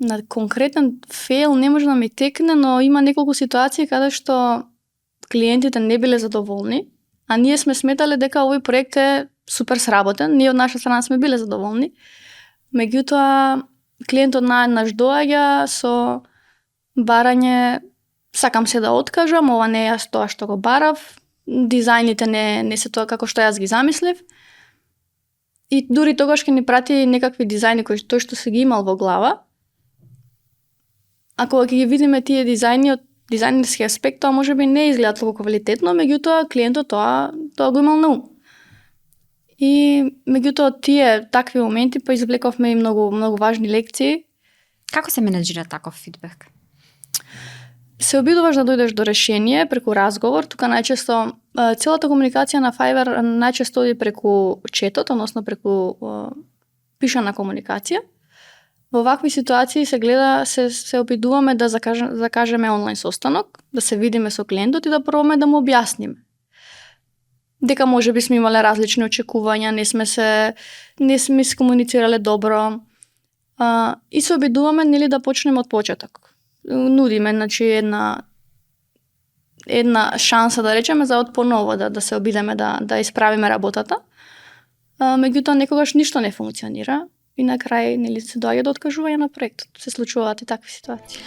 На конкретен фейл не може да ми текне, но има неколку ситуации каде што клиентите не биле задоволни, а ние сме сметале дека овој проект е супер сработен, ние од наша страна сме биле задоволни. Меѓутоа, клиентот наеднаш доаѓа со барање, сакам се да откажам, ова не е тоа што го барав, дизајните не се тоа како што јас ги замислив. И дури тогаш ќе ни прати некакви дизајни кои тој што се ги имал во глава. А кога ќе ги видиме тие дизајни од дизајнерски аспект, тоа можеби не изгледа толку квалитетно, меѓутоа клиентот тоа го имал на ум. И меѓутоа од тие такви моменти па извлековме и многу важни лекции. Како се менеджира таков фидбек? Се обидуваш да дојдеш до решение преку разговор, тука најчесто целата комуникација на Fiverr најчесто оди преку четот, односно преку пишана комуникација. Во вакви ситуации се гледа, се обидуваме да закажеме онлайн состанок, да се видиме со клиентот и да пробаме да му објасниме. Дека можеби сме имале различни очекувања, не сме се комуницирале добро. И се обидуваме нели да почнеме од почеток. Нудиме значи една шанса да речеме за од поново да се обидеме да исправиме работата. Меѓутоа некогаш ништо не функционира и на крај нели се доаѓа до откажување на проектот. Се случуваат и такви ситуации.